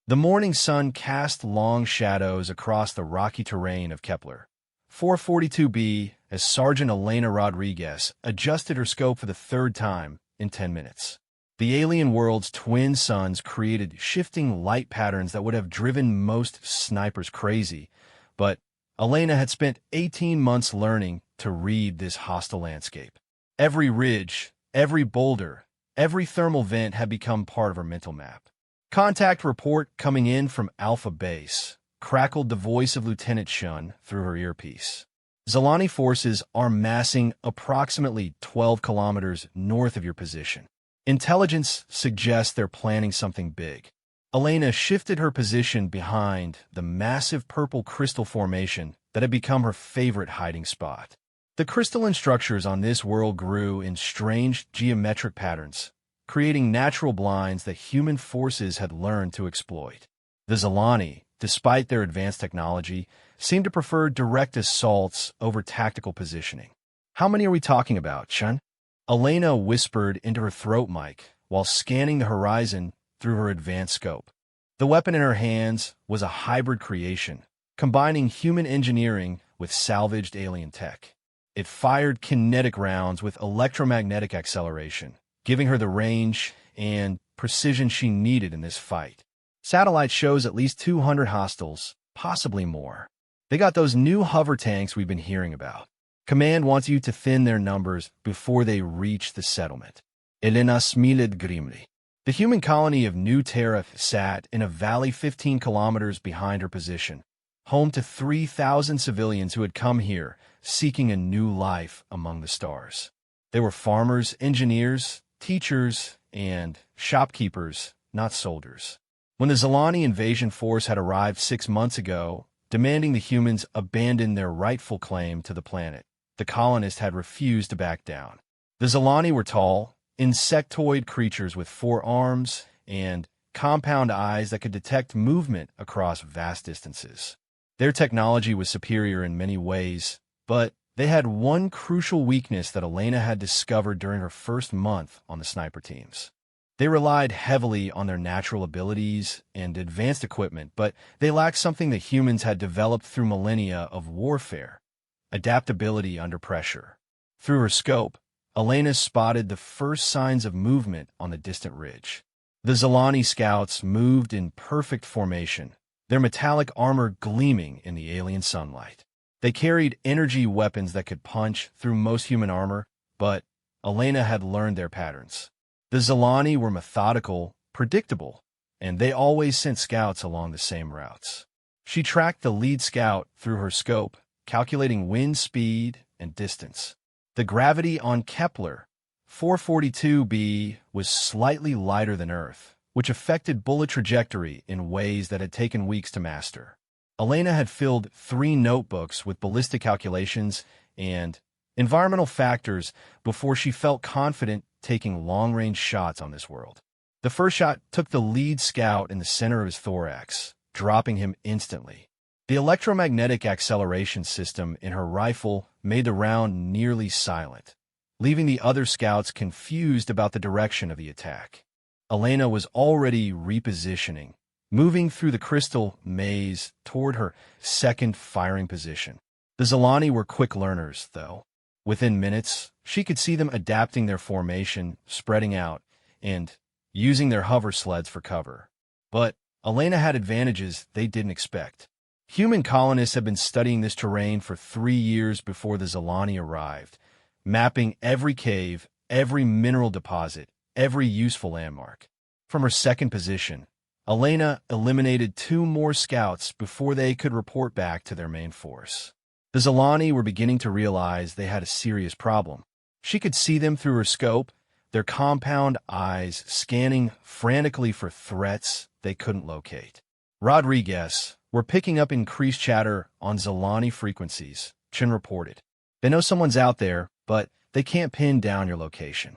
The morning sun cast long shadows across the rocky terrain of Kepler 442b as Sergeant Elena Rodriguez adjusted her scope for the third time in 10 minutes. The alien world's twin suns created shifting light patterns that would have driven most snipers crazy, but Elena had spent 18 months learning to read this hostile landscape. Every ridge, every boulder, every thermal vent had become part of her mental map. Contact report coming in from Alpha Base, crackled the voice of Lieutenant Shun through her earpiece. Zalani forces are massing approximately 12 kilometers north of your position. Intelligence suggests they're planning something big. Elena shifted her position behind the massive purple crystal formation that had become her favorite hiding spot. The crystalline structures on this world grew in strange geometric patterns, creating natural blinds that human forces had learned to exploit. The Zalani, despite their advanced technology, seemed to prefer direct assaults over tactical positioning. "How many are we talking about, Shun?" Elena whispered into her throat mic while scanning the horizon through her advanced scope. The weapon in her hands was a hybrid creation, combining human engineering with salvaged alien tech. It fired kinetic rounds with electromagnetic acceleration, giving her the range and precision she needed in this fight. Satellite shows at least 200 hostiles, possibly more. They got those new hover tanks we've been hearing about. Command wants you to thin their numbers before they reach the settlement. Elena smiled grimly. The human colony of New Terra sat in a valley 15 kilometers behind her position, home to 3,000 civilians who had come here seeking a new life among the stars. They were farmers, engineers, teachers, and shopkeepers, not soldiers. When the Zalani invasion force had arrived 6 months ago, demanding the humans abandon their rightful claim to the planet, the colonists had refused to back down. The Zalani were tall, insectoid creatures with 4 arms and compound eyes that could detect movement across vast distances. Their technology was superior in many ways, but they had one crucial weakness that Elena had discovered during her first month on the sniper teams. They relied heavily on their natural abilities and advanced equipment, but they lacked something that humans had developed through millennia of warfare: adaptability under pressure. Through her scope, Elena spotted the first signs of movement on the distant ridge. The Zalani scouts moved in perfect formation, their metallic armor gleaming in the alien sunlight. They carried energy weapons that could punch through most human armor, but Elena had learned their patterns. The Zalani were methodical, predictable, and they always sent scouts along the same routes. She tracked the lead scout through her scope, calculating wind speed and distance. The gravity on Kepler 442b was slightly lighter than Earth, which affected bullet trajectory in ways that had taken weeks to master. Elena had filled 3 notebooks with ballistic calculations and environmental factors before she felt confident taking long-range shots on this world. The first shot took the lead scout in the center of his thorax, dropping him instantly. The electromagnetic acceleration system in her rifle made the round nearly silent, leaving the other scouts confused about the direction of the attack. Elena was already repositioning, moving through the crystal maze toward her second firing position. The Zalani were quick learners, though. Within minutes, she could see them adapting their formation, spreading out, and using their hover sleds for cover. But Elena had advantages they didn't expect. Human colonists had been studying this terrain for 3 years before the Zalani arrived, mapping every cave, every mineral deposit, every useful landmark. From her second position, Elena eliminated 2 more scouts before they could report back to their main force. The Zalani were beginning to realize they had a serious problem. She could see them through her scope, their compound eyes scanning frantically for threats they couldn't locate. Rodriguez were picking up increased chatter on Zalani frequencies, Chin reported. They know someone's out there, but they can't pin down your location.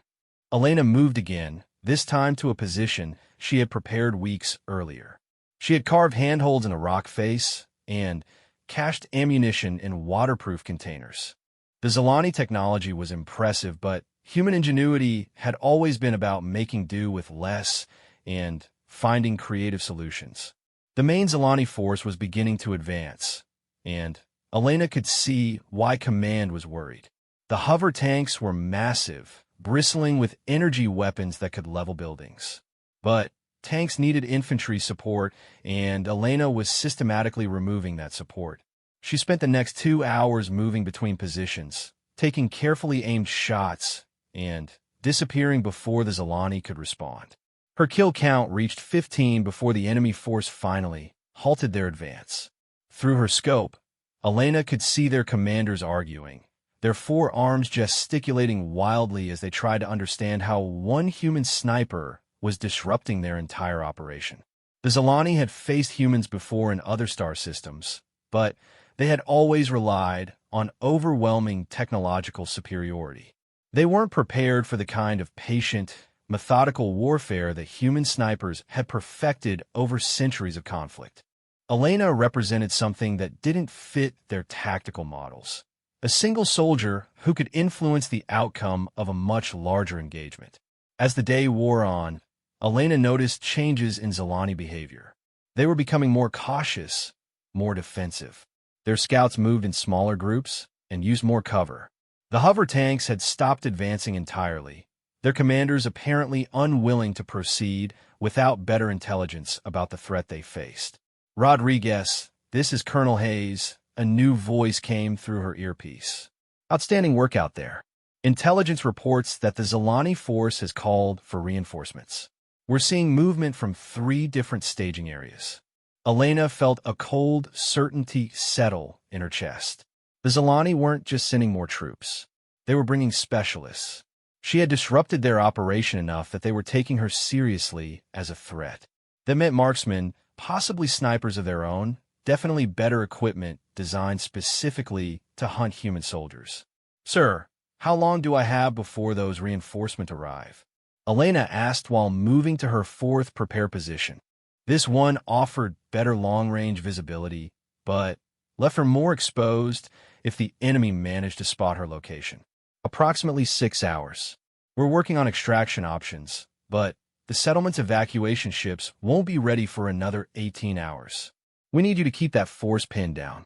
Elena moved again, this time to a position she had prepared weeks earlier. She had carved handholds in a rock face and cached ammunition in waterproof containers. The Zalani technology was impressive, but human ingenuity had always been about making do with less and finding creative solutions. The main Zelani force was beginning to advance, and Elena could see why Command was worried. The hover tanks were massive, bristling with energy weapons that could level buildings. But tanks needed infantry support, and Elena was systematically removing that support. She spent the next 2 hours moving between positions, taking carefully aimed shots, and disappearing before the Zelani could respond. Her kill count reached 15 before the enemy force finally halted their advance. Through her scope, Elena could see their commanders arguing, their forearms gesticulating wildly as they tried to understand how one human sniper was disrupting their entire operation. The Zelani had faced humans before in other star systems, but they had always relied on overwhelming technological superiority. They weren't prepared for the kind of patient, methodical warfare that human snipers had perfected over centuries of conflict. Elena represented something that didn't fit their tactical models. A single soldier who could influence the outcome of a much larger engagement. As the day wore on, Elena noticed changes in Zelani behavior. They were becoming more cautious, more defensive. Their scouts moved in smaller groups and used more cover. The hover tanks had stopped advancing entirely, their commanders apparently unwilling to proceed without better intelligence about the threat they faced. "Rodriguez, this is Colonel Hayes," a new voice came through her earpiece. "Outstanding work out there. Intelligence reports that the Zelani force has called for reinforcements. We're seeing movement from 3 different staging areas." Elena felt a cold certainty settle in her chest. The Zelani weren't just sending more troops. They were bringing specialists. She had disrupted their operation enough that they were taking her seriously as a threat. That meant marksmen, possibly snipers of their own, definitely better equipment designed specifically to hunt human soldiers. "Sir, how long do I have before those reinforcements arrive?" Elena asked while moving to her 4th prepare position. This one offered better long-range visibility, but left her more exposed if the enemy managed to spot her location. "Approximately 6 hours. We're working on extraction options, but the settlement's evacuation ships won't be ready for another 18 hours. We need you to keep that force pinned down."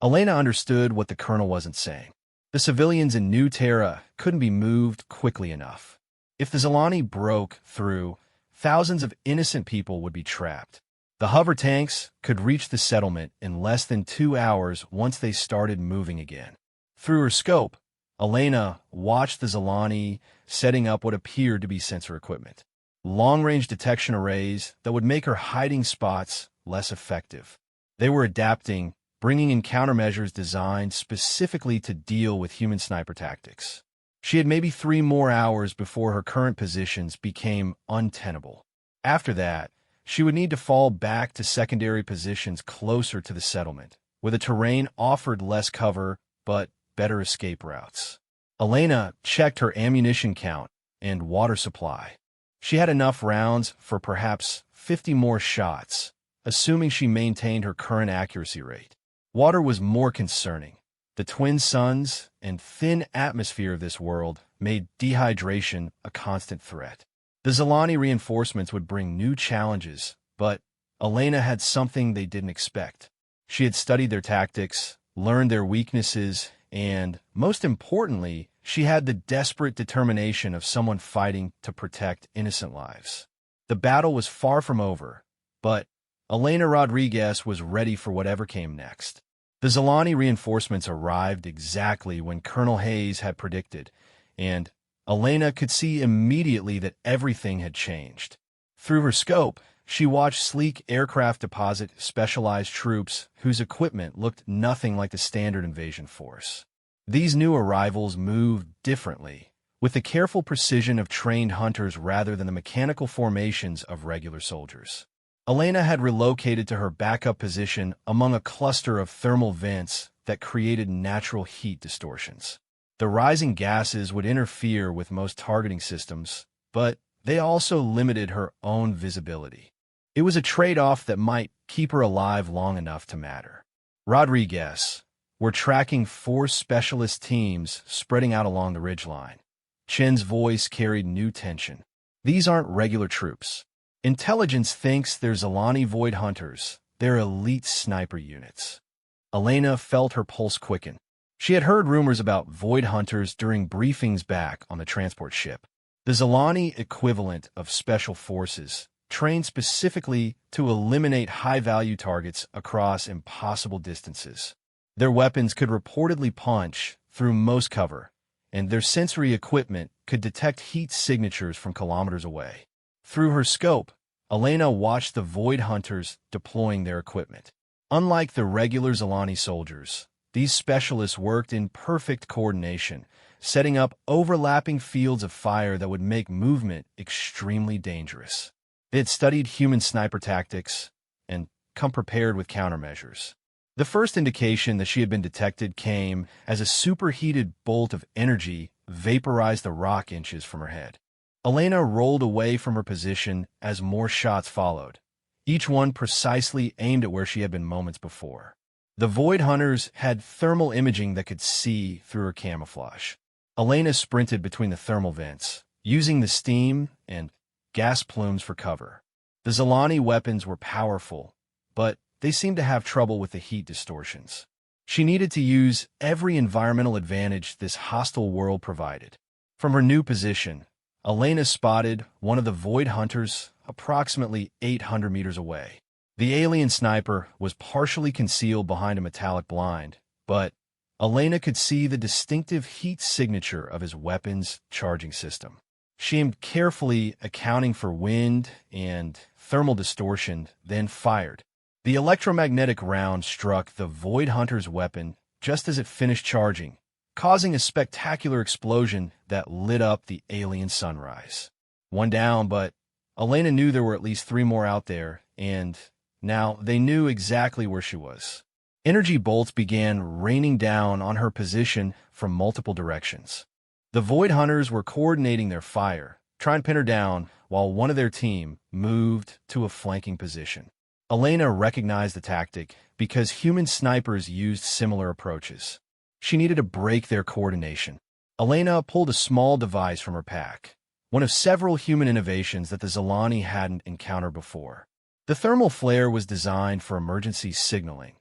Elena understood what the colonel wasn't saying. The civilians in New Terra couldn't be moved quickly enough. If the Zelani broke through, thousands of innocent people would be trapped. The hover tanks could reach the settlement in less than 2 hours once they started moving again. Through her scope, Elena watched the Zelani setting up what appeared to be sensor equipment. Long-range detection arrays that would make her hiding spots less effective. They were adapting, bringing in countermeasures designed specifically to deal with human sniper tactics. She had maybe 3 more hours before her current positions became untenable. After that, she would need to fall back to secondary positions closer to the settlement, where the terrain offered less cover but better escape routes. Elena checked her ammunition count and water supply. She had enough rounds for perhaps 50 more shots, assuming she maintained her current accuracy rate. Water was more concerning. The twin suns and thin atmosphere of this world made dehydration a constant threat. The Zelani reinforcements would bring new challenges, but Elena had something they didn't expect. She had studied their tactics, learned their weaknesses, and, most importantly, she had the desperate determination of someone fighting to protect innocent lives. The battle was far from over, but Elena Rodriguez was ready for whatever came next. The Zelani reinforcements arrived exactly when Colonel Hayes had predicted, and Elena could see immediately that everything had changed. Through her scope, she watched sleek aircraft deposit specialized troops whose equipment looked nothing like the standard invasion force. These new arrivals moved differently, with the careful precision of trained hunters rather than the mechanical formations of regular soldiers. Elena had relocated to her backup position among a cluster of thermal vents that created natural heat distortions. The rising gases would interfere with most targeting systems, but they also limited her own visibility. It was a trade-off that might keep her alive long enough to matter. "Rodriguez, we're tracking 4 specialist teams spreading out along the ridgeline." Chen's voice carried new tension. "These aren't regular troops. Intelligence thinks they're Zalani Void Hunters. They're elite sniper units. Elena felt her pulse quicken. She had heard rumors about Void Hunters during briefings back on the transport ship. The Zalani equivalent of special forces, trained specifically to eliminate high-value targets across impossible distances. Their weapons could reportedly punch through most cover, and their sensory equipment could detect heat signatures from kilometers away. Through her scope, Elena watched the Void Hunters deploying their equipment. Unlike the regular Zalani soldiers, these specialists worked in perfect coordination, setting up overlapping fields of fire that would make movement extremely dangerous. They had studied human sniper tactics and come prepared with countermeasures. The first indication that she had been detected came as a superheated bolt of energy vaporized the rock inches from her head. Elena rolled away from her position as more shots followed, each one precisely aimed at where she had been moments before. The Void Hunters had thermal imaging that could see through her camouflage. Elena sprinted between the thermal vents, using the steam and gas plumes for cover. The Zalani weapons were powerful, but they seemed to have trouble with the heat distortions. She needed to use every environmental advantage this hostile world provided. From her new position, Elena spotted one of the Void Hunters approximately 800 meters away. The alien sniper was partially concealed behind a metallic blind, but Elena could see the distinctive heat signature of his weapon's charging system. She aimed carefully, accounting for wind and thermal distortion, then fired. The electromagnetic round struck the Void Hunter's weapon just as it finished charging, causing a spectacular explosion that lit up the alien sunrise. One down, but Elena knew there were at least 3 more out there, and now they knew exactly where she was. Energy bolts began raining down on her position from multiple directions. The Void Hunters were coordinating their fire, trying to pin her down, while one of their team moved to a flanking position. Elena recognized the tactic because human snipers used similar approaches. She needed to break their coordination. Elena pulled a small device from her pack, one of several human innovations that the Zalani hadn't encountered before. The thermal flare was designed for emergency signaling,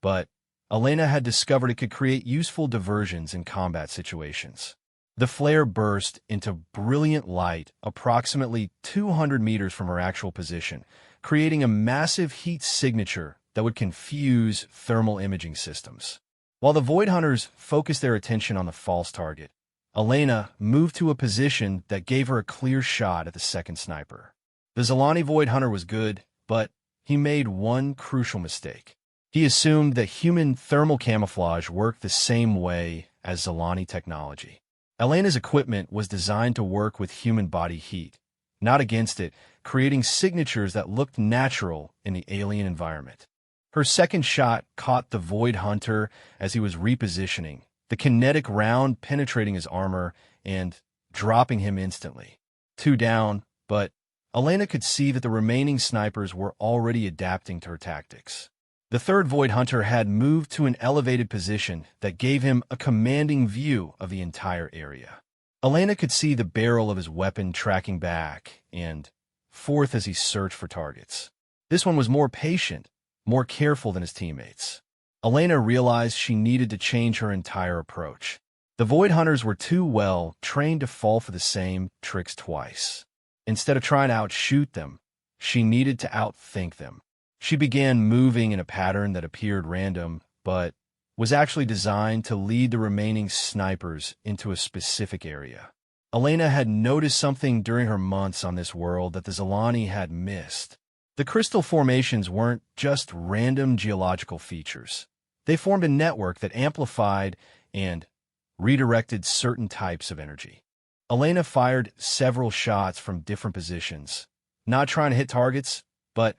but Elena had discovered it could create useful diversions in combat situations. The flare burst into brilliant light approximately 200 meters from her actual position, creating a massive heat signature that would confuse thermal imaging systems. While the Void Hunters focused their attention on the false target, Elena moved to a position that gave her a clear shot at the second sniper. The Zalani Void Hunter was good, but he made one crucial mistake. He assumed that human thermal camouflage worked the same way as Zalani technology. Elena's equipment was designed to work with human body heat, not against it, creating signatures that looked natural in the alien environment. Her second shot caught the Void Hunter as he was repositioning, the kinetic round penetrating his armor and dropping him instantly. 2 down, but Elena could see that the remaining snipers were already adapting to her tactics. The third Void Hunter had moved to an elevated position that gave him a commanding view of the entire area. Elena could see the barrel of his weapon tracking back and forth as he searched for targets. This one was more patient, more careful than his teammates. Elena realized she needed to change her entire approach. The Void Hunters were too well trained to fall for the same tricks twice. Instead of trying to outshoot them, she needed to outthink them. She began moving in a pattern that appeared random, but was actually designed to lead the remaining snipers into a specific area. Elena had noticed something during her months on this world that the Zalani had missed. The crystal formations weren't just random geological features. They formed a network that amplified and redirected certain types of energy. Elena fired several shots from different positions, not trying to hit targets, but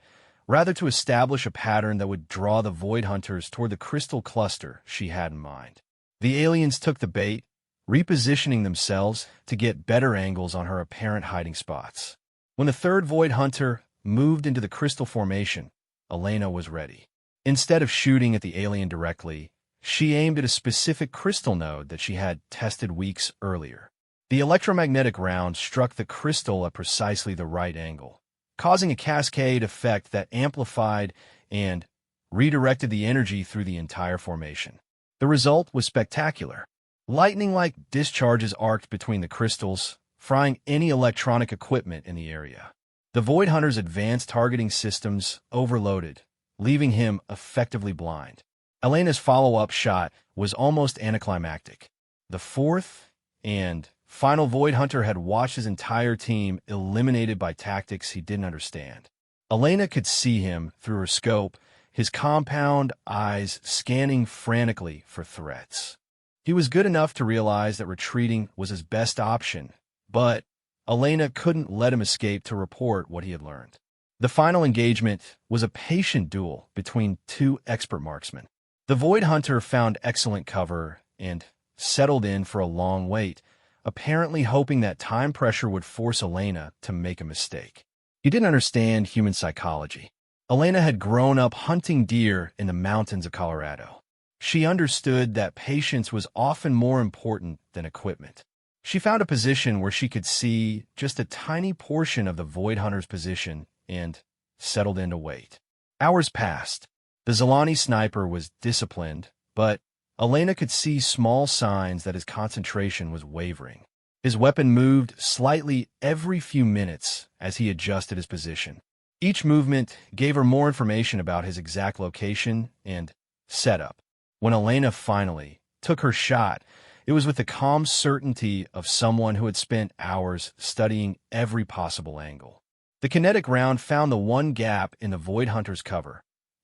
rather to establish a pattern that would draw the Void Hunters toward the crystal cluster she had in mind. The aliens took the bait, repositioning themselves to get better angles on her apparent hiding spots. When the third Void Hunter moved into the crystal formation, Elena was ready. Instead of shooting at the alien directly, she aimed at a specific crystal node that she had tested weeks earlier. The electromagnetic round struck the crystal at precisely the right angle, causing a cascade effect that amplified and redirected the energy through the entire formation. The result was spectacular. Lightning-like discharges arced between the crystals, frying any electronic equipment in the area. The Void Hunter's advanced targeting systems overloaded, leaving him effectively blind. Elena's follow-up shot was almost anticlimactic. The fourth and final Void Hunter had watched his entire team eliminated by tactics he didn't understand. Elena could see him through her scope, his compound eyes scanning frantically for threats. He was good enough to realize that retreating was his best option, but Elena couldn't let him escape to report what he had learned. The final engagement was a patient duel between two expert marksmen. The Void Hunter found excellent cover and settled in for a long wait, apparently hoping that time pressure would force Elena to make a mistake. He didn't understand human psychology. Elena had grown up hunting deer in the mountains of Colorado. She understood that patience was often more important than equipment. She found a position where she could see just a tiny portion of the Void Hunter's position and settled in to wait. Hours passed. The Zalani sniper was disciplined, but Elena could see small signs that his concentration was wavering. His weapon moved slightly every few minutes as he adjusted his position. Each movement gave her more information about his exact location and setup. When Elena finally took her shot, it was with the calm certainty of someone who had spent hours studying every possible angle. The kinetic round found the one gap in the Void Hunter's cover,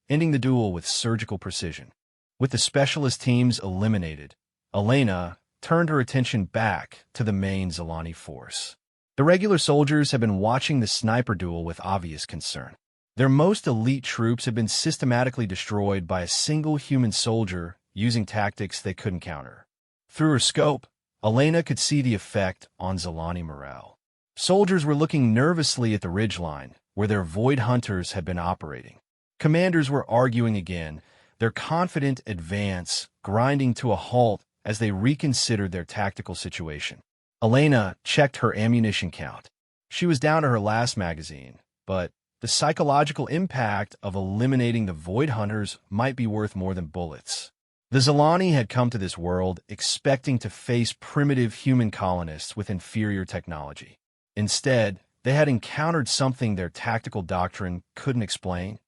ending the duel with surgical precision. With the specialist teams eliminated, Elena turned her attention back to the main Zalani force. The regular soldiers had been watching the sniper duel with obvious concern. Their most elite troops had been systematically destroyed by a single human soldier using tactics they couldn't counter. Through her scope, Elena could see the effect on Zalani morale. Soldiers were looking nervously at the ridgeline, where their Void Hunters had been operating. Commanders were arguing again, their confident advance grinding to a halt as they reconsidered their tactical situation. Elena checked her ammunition count. She was down to her last magazine, but the psychological impact of eliminating the Void Hunters might be worth more than bullets. The Zalani had come to this world expecting to face primitive human colonists with inferior technology. Instead, they had encountered something their tactical doctrine couldn't explain: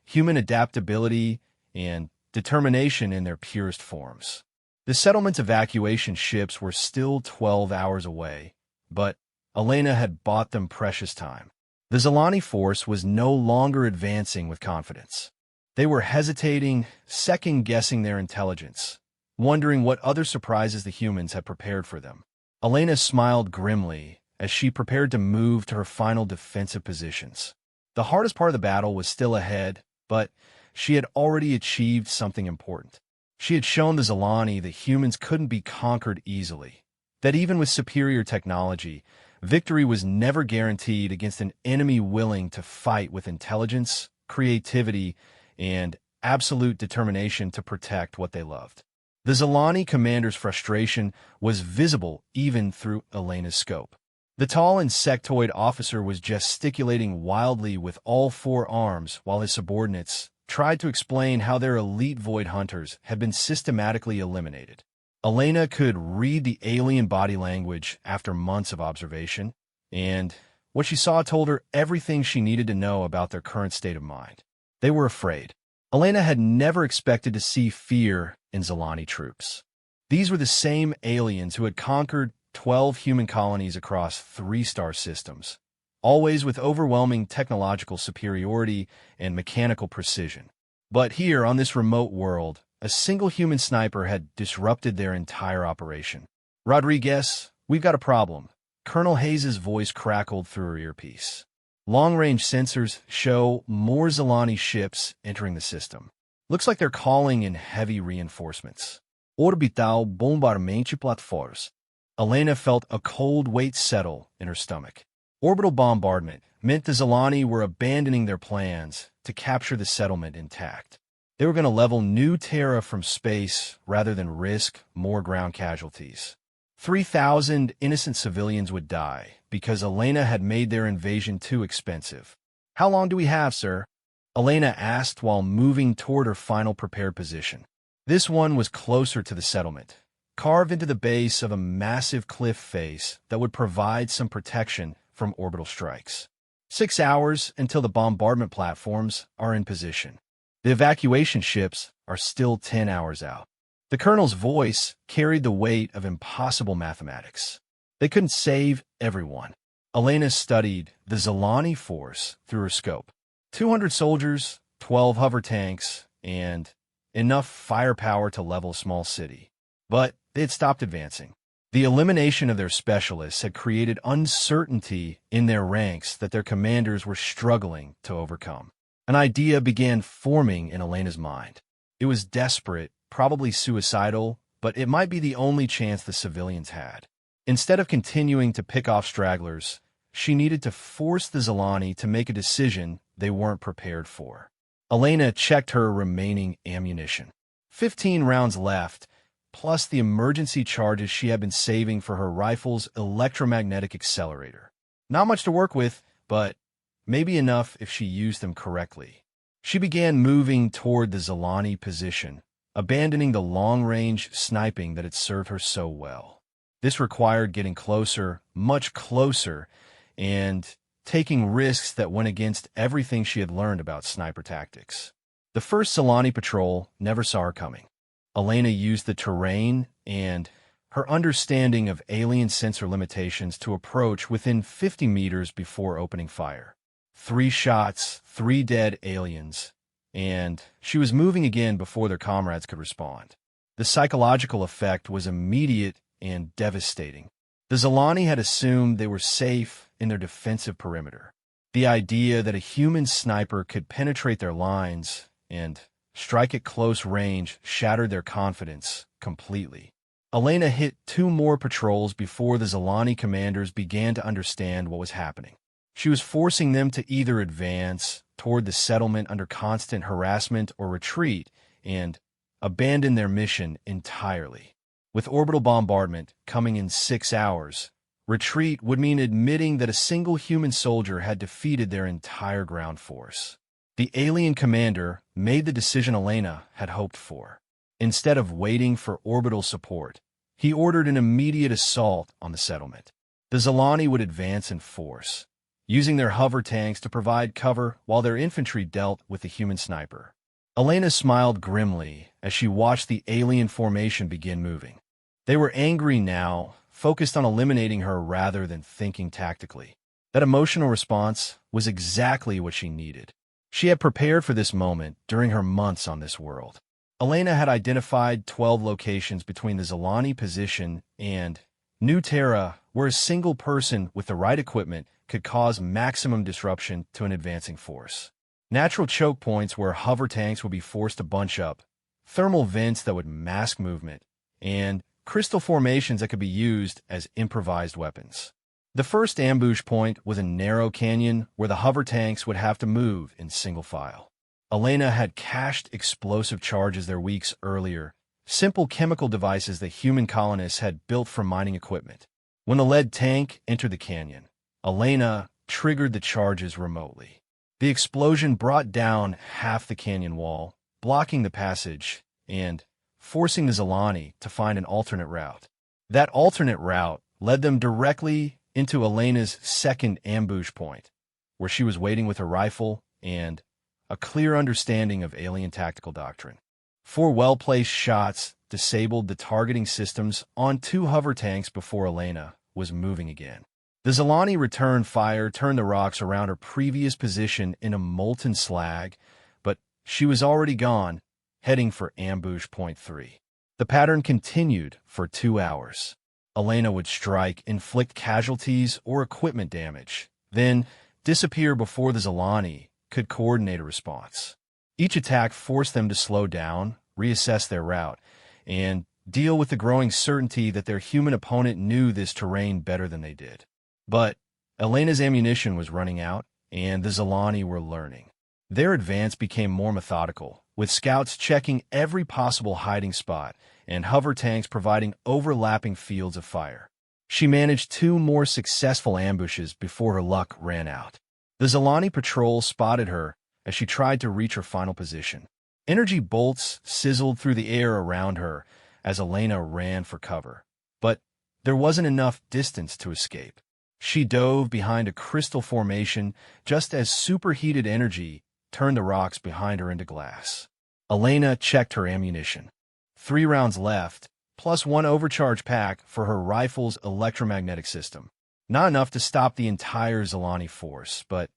human adaptability and determination in their purest forms. The settlement's evacuation ships were still 12 hours away, but Elena had bought them precious time. The Zalani force was no longer advancing with confidence. They were hesitating, second-guessing their intelligence, wondering what other surprises the humans had prepared for them. Elena smiled grimly as she prepared to move to her final defensive positions. The hardest part of the battle was still ahead, but she had already achieved something important. She had shown the Zalani that humans couldn't be conquered easily, that even with superior technology, victory was never guaranteed against an enemy willing to fight with intelligence, creativity, and absolute determination to protect what they loved. The Zalani commander's frustration was visible even through Elena's scope. The tall insectoid officer was gesticulating wildly with all four arms while his subordinates tried to explain how their elite Void Hunters had been systematically eliminated. Elena could read the alien body language after months of observation, and what she saw told her everything she needed to know about their current state of mind. They were afraid. Elena had never expected to see fear in Zalani troops. These were the same aliens who had conquered 12 human colonies across 3-star systems, always with overwhelming technological superiority and mechanical precision. But here, on this remote world, a single human sniper had disrupted their entire operation. "Rodriguez, we've got a problem." Colonel Hayes' voice crackled through her earpiece. Long-range sensors show more Zalani ships entering the system. Looks like they're calling in heavy reinforcements. Orbital bombardment platforms. Elena felt a cold weight settle in her stomach. Orbital bombardment meant the Zalani were abandoning their plans to capture the settlement intact. They were going to level new terra from space rather than risk more ground casualties. 3,000 innocent civilians would die because Elena had made their invasion too expensive. "How long do we have, sir?" Elena asked while moving toward her final prepared position. This one was closer to the settlement, carved into the base of a massive cliff face that would provide some protection from orbital strikes. 6 hours until the bombardment platforms are in position. The evacuation ships are still 10 hours out. The colonel's voice carried the weight of impossible mathematics. They couldn't save everyone. Elena studied the Zalani force through her scope. 200 soldiers, 12 hover tanks, and enough firepower to level a small city. But they had stopped advancing. The elimination of their specialists had created uncertainty in their ranks that their commanders were struggling to overcome. An idea began forming in Elena's mind. It was desperate, probably suicidal, but it might be the only chance the civilians had. Instead of continuing to pick off stragglers, she needed to force the Zalani to make a decision they weren't prepared for. Elena checked her remaining ammunition. 15 rounds left, plus the emergency charges she had been saving for her rifle's electromagnetic accelerator. Not much to work with, but maybe enough if she used them correctly. She began moving toward the Zalani position, abandoning the long-range sniping that had served her so well. This required getting closer, much closer, and taking risks that went against everything she had learned about sniper tactics. The first Zalani patrol never saw her coming. Elena used the terrain and her understanding of alien sensor limitations to approach within 50 meters before opening fire. 3 shots, 3 dead aliens, and she was moving again before their comrades could respond. The psychological effect was immediate and devastating. The Zalani had assumed they were safe in their defensive perimeter. The idea that a human sniper could penetrate their lines and strike at close range shattered their confidence completely. Elena hit 2 more patrols before the Zalani commanders began to understand what was happening. She was forcing them to either advance toward the settlement under constant harassment or retreat and abandon their mission entirely. With orbital bombardment coming in 6 hours, retreat would mean admitting that a single human soldier had defeated their entire ground force. The alien commander made the decision Elena had hoped for. Instead of waiting for orbital support, he ordered an immediate assault on the settlement. The Zalani would advance in force, using their hover tanks to provide cover while their infantry dealt with the human sniper. Elena smiled grimly as she watched the alien formation begin moving. They were angry now, focused on eliminating her rather than thinking tactically. That emotional response was exactly what she needed. She had prepared for this moment during her months on this world. Elena had identified 12 locations between the Zalani position and New Terra where a single person with the right equipment could cause maximum disruption to an advancing force. Natural choke points where hover tanks would be forced to bunch up, thermal vents that would mask movement, and crystal formations that could be used as improvised weapons. The first ambush point was a narrow canyon where the hover tanks would have to move in single file. Elena had cached explosive charges there weeks earlier, simple chemical devices that human colonists had built from mining equipment. When the lead tank entered the canyon, Elena triggered the charges remotely. The explosion brought down half the canyon wall, blocking the passage and forcing the Zalani to find an alternate route. That alternate route led them directly into Elena's second ambush point, where she was waiting with her rifle and a clear understanding of alien tactical doctrine. 4 well-placed shots disabled the targeting systems on 2 hover tanks before Elena was moving again. The Zalani return fire turned the rocks around her previous position in a molten slag, but she was already gone, heading for ambush point 3. The pattern continued for 2 hours. Elena would strike, inflict casualties or equipment damage, then disappear before the Zalani could coordinate a response. Each attack forced them to slow down, reassess their route, and deal with the growing certainty that their human opponent knew this terrain better than they did. But Elena's ammunition was running out, and the Zalani were learning. Their advance became more methodical, with scouts checking every possible hiding spot and hover tanks providing overlapping fields of fire. She managed 2 more successful ambushes before her luck ran out. The Zilani patrol spotted her as she tried to reach her final position. Energy bolts sizzled through the air around her as Elena ran for cover. But there wasn't enough distance to escape. She dove behind a crystal formation just as superheated energy turned the rocks behind her into glass. Elena checked her ammunition. 3 rounds left, plus 1 overcharge pack for her rifle's electromagnetic system. Not enough to stop the entire Zilani force, but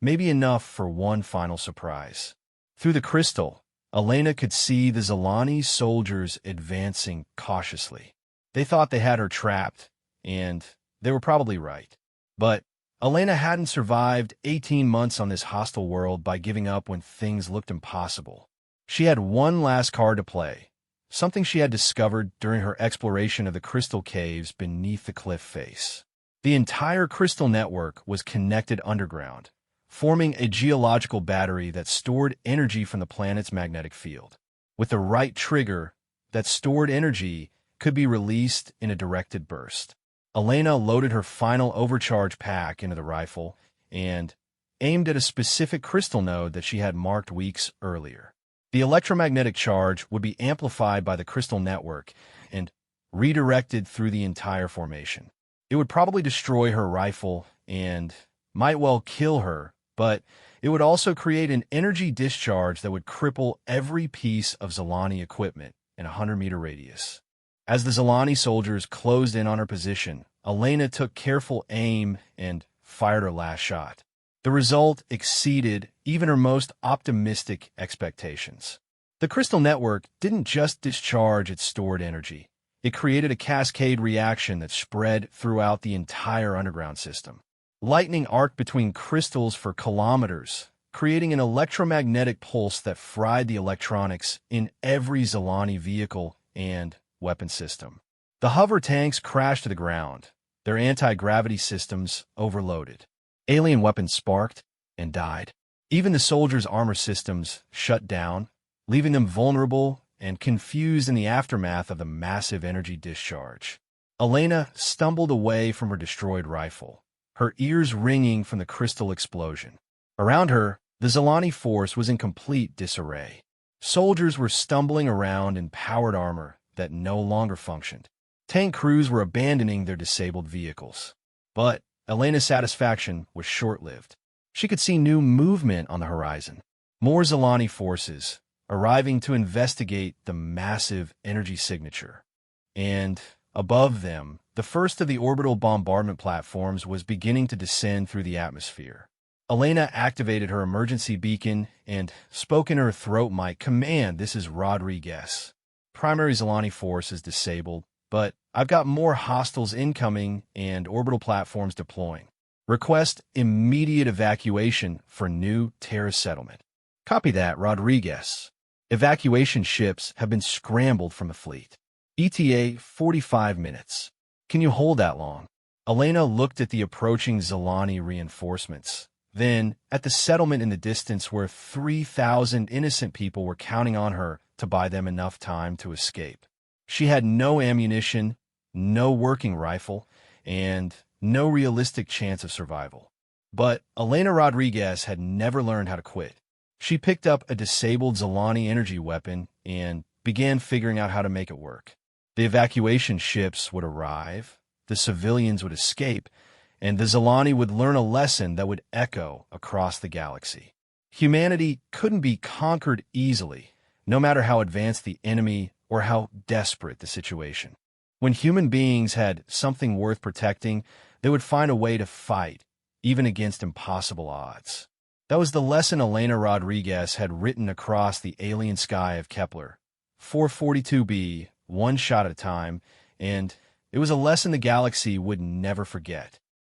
maybe enough for one final surprise. Through the crystal, Elena could see the Zilani soldiers advancing cautiously. They thought they had her trapped, and they were probably right. But Elena hadn't survived 18 months on this hostile world by giving up when things looked impossible. She had one last card to play, something she had discovered during her exploration of the crystal caves beneath the cliff face. The entire crystal network was connected underground, forming a geological battery that stored energy from the planet's magnetic field. With the right trigger, that stored energy could be released in a directed burst. Elena loaded her final overcharge pack into the rifle and aimed at a specific crystal node that she had marked weeks earlier. The electromagnetic charge would be amplified by the crystal network and redirected through the entire formation. It would probably destroy her rifle and might well kill her, but it would also create an energy discharge that would cripple every piece of Zilani equipment in a 100-meter radius. As the Zilani soldiers closed in on her position, Elena took careful aim and fired her last shot. The result exceeded even her most optimistic expectations. The crystal network didn't just discharge its stored energy. It created a cascade reaction that spread throughout the entire underground system. Lightning arced between crystals for kilometers, creating an electromagnetic pulse that fried the electronics in every Zilani vehicle and weapon system. The hover tanks crashed to the ground, their anti-gravity systems overloaded. Alien weapons sparked and died. Even the soldiers' armor systems shut down, leaving them vulnerable and confused in the aftermath of the massive energy discharge. Elena stumbled away from her destroyed rifle, her ears ringing from the crystal explosion. Around her, the Zilani force was in complete disarray. Soldiers were stumbling around in powered armor that no longer functioned. Tank crews were abandoning their disabled vehicles. But Elena's satisfaction was short-lived. She could see new movement on the horizon. More Zilani forces arriving to investigate the massive energy signature. And above them, the first of the orbital bombardment platforms was beginning to descend through the atmosphere. Elena activated her emergency beacon and spoke in her throat mic, "Command, this is Rodriguez. Primary Zilani force is disabled, but I've got more hostiles incoming and orbital platforms deploying. Request immediate evacuation for new terrorist settlement." "Copy that, Rodriguez. Evacuation ships have been scrambled from the fleet. ETA 45 minutes. Can you hold that long?" Elena looked at the approaching Zilani reinforcements, then at the settlement in the distance where 3,000 innocent people were counting on her to buy them enough time to escape. She had no ammunition, no working rifle, and no realistic chance of survival. But Elena Rodriguez had never learned how to quit. She picked up a disabled Zilani energy weapon and began figuring out how to make it work. The evacuation ships would arrive, the civilians would escape, and the Zilani would learn a lesson that would echo across the galaxy. Humanity couldn't be conquered easily, no matter how advanced the enemy or how desperate the situation. When human beings had something worth protecting, they would find a way to fight, even against impossible odds. That was the lesson Elena Rodriguez had written across the alien sky of Kepler, 442b, one shot at a time, and it was a lesson the galaxy would never forget.